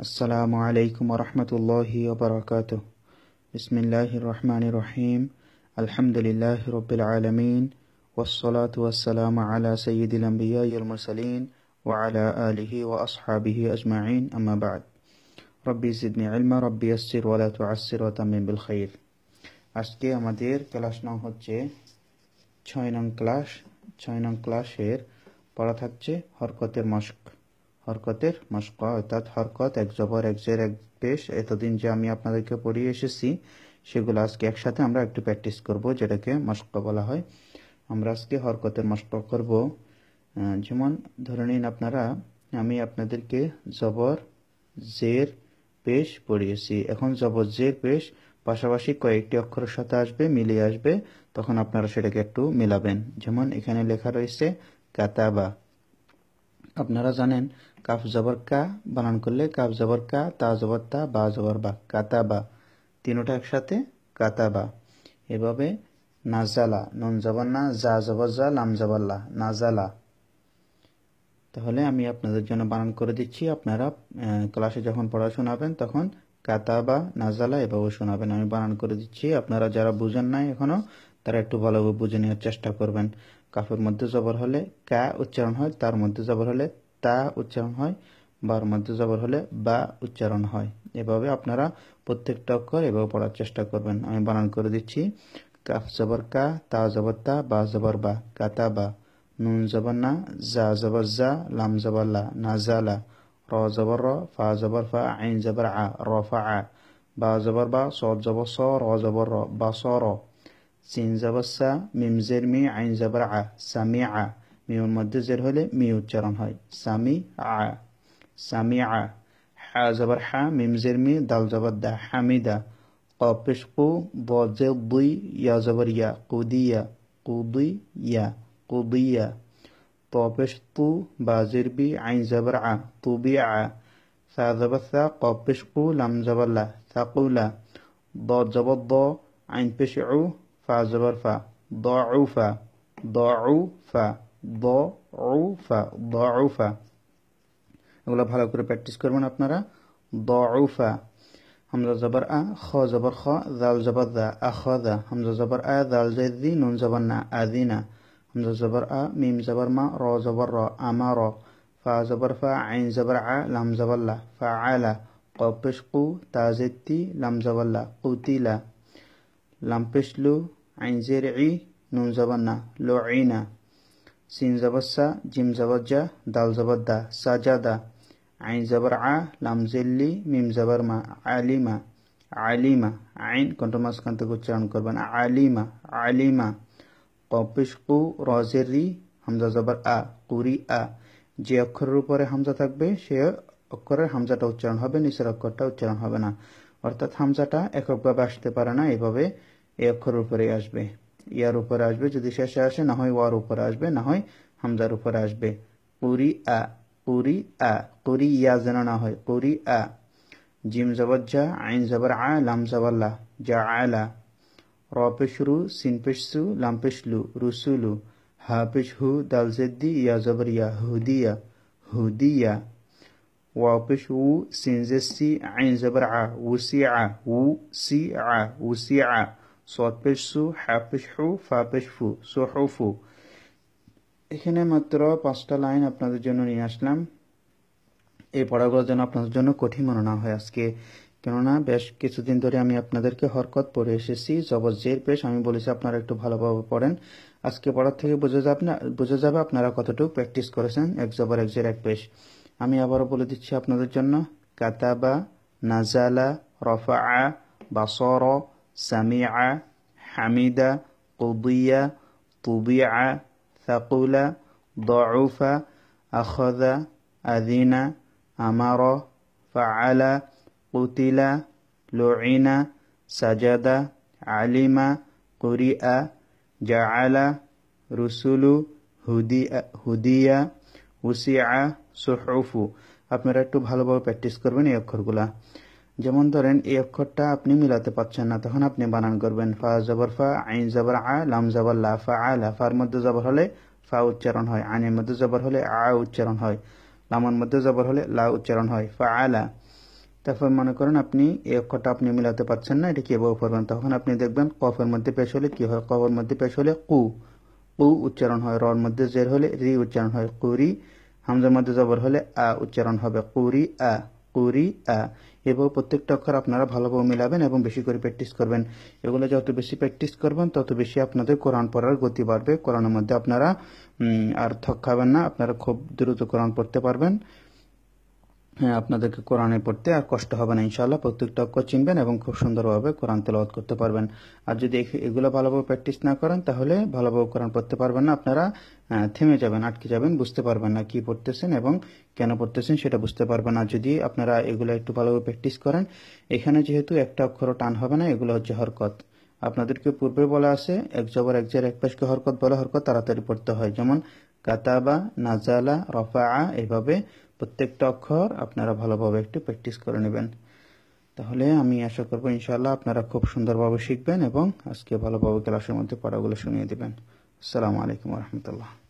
আসসালামু আলাইকুম ওয়া রাহমাতুল্লাহি ওয়া বারাকাতুহু। বিসমিল্লাহির রহমানির রহিম। আলহামদুলিল্লাহি রাব্বিল আলামিন ওয়াসসালাতু ওয়াসসালামু আলা সাইয়্যিদিল আমবিয়াই ওয়াল মুরসালিন ওয়া আলা আলিহি ওয়া আসহাবিহি আজমাইন, আম্মা বা'দ। রব্বি জিদনি ইলমা, রব্বি ইয়াসসির ওয়া লা তু'আসসির ওয়া তাম্মিম বিল খাইর। আজকে আমাদের ক্লাস নং হচ্ছে 6 নং ক্লাস। 6 নং ক্লাসের পড়া থাকছে হরকতের মশক। হরকতের মশক অর্থাৎ হরকত, এক জবর, এক জের, এক পেশ। এতদিন যে আমি আপনাদেরকে পড়িয়ে এসেছি সেগুলো আজকে একসাথে আমরা একটু প্র্যাকটিস করব, যেটাকে মশক বলা হয়। আমরা আজকে হরকতের মশক করব। যেমন ধরে নিন আমি আপনাদেরকে জবর, জের, পেশ পড়িয়েছি। এখন জবর, জের, পেশ পাশাপাশি কয়েকটি অক্ষরের সাথে আসবে, মিলিয়ে আসবে, তখন আপনারা সেটাকে একটু মিলাবেন। যেমন এখানে লেখা রয়েছে কাতাবা। আপনারা জানেন কাফ জবর কা বানান করলে কাফ জবর কা, তা জবর তা, বা জবর বা, কাতাবা। তিনটা একসাথে কাতাবা। এভাবে নাজালা, নুন জবর না, জা জবর জা, লাম জবর লা, নাজালা। তাহলে আমি আপনাদের জন্য বানান করে দিচ্ছি, আপনারা ক্লাসে যখন পড়া শোনাবেন তখন কাতাবা, নাজালা এভাবে শোনাবেন। আমি বানান করে দিচ্ছি, আপনারা যারা বুঝেন নাই এখনো তারা একটু ভালোভাবে বুঝে নেওয়ার চেষ্টা করবেন। কাফের মধ্যে জবর হলে কা উচ্চারণ হয়, তার মধ্যে জবর হলে তা উচ্চারণ হয়, বার মধ্যে জবর হলে বা উচ্চারণ হয়। এভাবে আপনারা প্রত্যেকটা অক্ষর এভাবে পড়ার চেষ্টা করবেন। আমি বানান করে দিচ্ছি, কাফ জবর কা, তা জবর তা, বা জবর বা, কাতাবা। নুন জবর না, জা জবর জা, লাম জবর লা, নাজালা। র জবর র, ফা জবর ফা, আইন জবর আ, রফা আ। বা জবর বা, সদ জবর স, র জবর র, বা স র। সিন জবর সা, মিম জের মি, আইন জবর আ, সামি আ। মিমের মধ্যে জের হলে মি উচ্চারণ হয়, সামি আ, সামি আ। হা জবর হা, মিম জের মি, দাল জবর দা, হামিদা। কফ পেশ কু, ব জের দুই, ইয়া জবর ইয়া, কুদিয়া, কুদিয়া, কুদিয়া। ত পেশ তু, বা জের বি, আইন জবর আ, তুবিআ। সা জবর সা, কফ পেশ কু, লাম জবর লা, সাকুলা। দ জবর দ, আইন পেশ উ, ফা জবর ফা, দউফা, দউফা, দউফা, দউফা। এগুলো ভালো করে প্র্যাকটিস করবেন আপনারা। দউফা। হামজা জবর আ, খ জবর খ, জাল জবর দা, আখাযা। হামজা জবর আ, জাল জের দি, নুন জবর না, আযিনা। হামজা জবর আ, মিম জবর মা, র জবর র, আমার। ফা জবর ফা, আইন জবর আ, লাম জবর লা, ফাআলা। কফ পেশ কু, তা জের তি, লাম জবর লা, কুতিলা। লাম পেশ লু, আইন জের ই, নুন জবর না, লুইনা। সিন জবর সা, জিম জবর জা, দাল জবর দা, সাজাদা। আইন জবর আ, লাম জেল্লি, মিম জবর মা, আলিমা, আলিমা। আইন কণ্ঠ মাঝখান থেকে উচ্চারণ করবেন, আলিমা, আলিমা। কফ পেশ কু, র জের রি, হামজা জবর আ, কুরি আ। যে অক্ষরের উপরে হামজা থাকবে সে অক্ষরের হামজাটা উচ্চারণ হবে, নিচের অক্ষরটা উচ্চারণ হবে না। অর্থাৎ হামজাটা এককভাবে আসতে পারে না, এভাবে এই অক্ষরের উপরে আসবে, ইয়ার উপরে আসবে। যদি শেষে আসে না হয় ওয়ার উপরে আসবে, না হয় হামজার উপরে আসবে। কুরি আ, কুরি আ, কুরি ইয়া যেন না হয়, কুরি আ। জিম জবর জা, আইন জবর আ, লাম জবর লা, জা আলা। র পেশ রু, সিন পেশ সু, লাম পেশ লু, রুসুলু। হা পেশ হু, দাল জেদ্দি, ইয়া জবর ইয়া, হুদিয়া, হুদিয়া। ওয়া পেশ উ, সিন জের সি, আইন জবর আ, উসিআ, উসিআ, উসিআ। সদ পেশ সু, হা পেশ হু, ফা পেশ ফু, সুহুফু। এখানে মাত্র 5টা লাইন আপনাদের জন্য নিয়ে আসলাম। এই পড়াগুলো যেন আপনাদের জন্য কঠিন মনে না হয় আজকে, কেননা বেশ কিছুদিন ধরে আমি আপনাদেরকে হরকত পড়ে এসেছি, জবর জের পেশ। আমি বলেছি আপনারা একটু ভালোভাবে পড়েন। আজকে পড়ার থেকে বোঝা যাবে আপনারা কতটুকু প্র্যাকটিস করেছেন, এক জবর, এক জের, এক পেশ। আমি আবারও বলে দিচ্ছি আপনাদের জন্য, কাতাবা, নাজালা, রফাআ, বাসর, সামিআ, হামিদা, কুদিয়া, তুবিআ, সাকুলা, দউফা, আখাযা, আযিনা, আমার, ফাআলা, কুতিলা, লুইনা, সাজাদা, আলিমা, কুরিআ, জাআলা, রুসুলু, হুদিয়া, উসিআ, সুহুফু। আপনারা একটু ভালোভাবে প্র্যাকটিস করবেন এই অক্ষরগুলা। যেমন ধরেন এই অক্ষরটা আপনি মিলাতে পারছেন না, তখন আপনি বানান করবেন, ফা জবর ফা, আইন জবর আ, লাম জবর লা, ফাআলা। ফার মধ্যে জবর হলে ফা উচ্চারণ হয়, আইনের মধ্যে জবর হলে আ উচ্চারণ হয়, লামের মধ্যে জবর হলে লা উচ্চারণ হয়, ফাআলা। তারপর মনে করেন আপনি এই অক্ষরটা আপনি মিলাতে পারছেন না, এটা কিভাবে পড়বেন, তখন আপনি দেখবেন কফের মধ্যে পেশ হলে কি হয়, কফের মধ্যে পেশ হলে কু, কু উচ্চারণ হয়, রর মধ্যে জের হলে রি উচ্চারণ হয় কুরি, হামজার মধ্যে জবর হলে আ উচ্চারণ হবে কুরি আ, কুরি আ। এভাবে প্রত্যেকটা অক্ষর আপনারা ভালোভাবে মিলাবেন এবং বেশি করে প্র্যাকটিস করবেন। এগুলো যত বেশি প্র্যাকটিস করবেন তত বেশি আপনাদের কোরআন পড়ার গতি বাড়বে, কোরআনের মধ্যে আপনারা আর থক খাবেন না, আপনারা খুব দ্রুত কোরআন পড়তে পারবেন। হ্যাঁ, আপনাদেরকে কোরআনে পড়তে আর কষ্ট হবে না ইনশাআল্লাহ। প্রত্যেকটা অক্ষর চিনবেন এবং খুব সুন্দরভাবে কোরআন তেলাওয়াত করতে পারবেন। আর যদি এগুলো ভালোভাবে প্র্যাকটিস না করেন তাহলে ভালোভাবে কোরআন পড়তে পারবেন না, আপনারা থেমে যাবেন, আটকে যাবেন, বুঝতে পারবেন না কি পড়তেছেন এবং কেন পড়তেছেন সেটা বুঝতে পারবেন না। যদি আপনারা এগুলো একটু ভালোভাবে প্র্যাকটিস করেন, এখানে যেহেতু একটা অক্ষরও টান হবে না, এগুলো হচ্ছে হরকত। আপনাদেরকে পূর্বে বলা আছে এক জবর এক জের এক পেশকে হরকত বলে, হরকত তাড়াতাড়ি পড়তে হয়, যেমন কাতাবা, নাজালা, রফা, এইভাবে প্রত্যেকটা অক্ষর আপনারা ভালোভাবে একটু প্র্যাকটিস করে নেবেন। তাহলে আমি আশা করবো ইনশাআল্লাহ আপনারা খুব সুন্দরভাবে শিখবেন এবং আজকে ভালোভাবে ক্লাসের মধ্যে পড়াগুলো শুনিয়ে দেবেন। আসসালামু আলাইকুম রহমতুল্লাহ।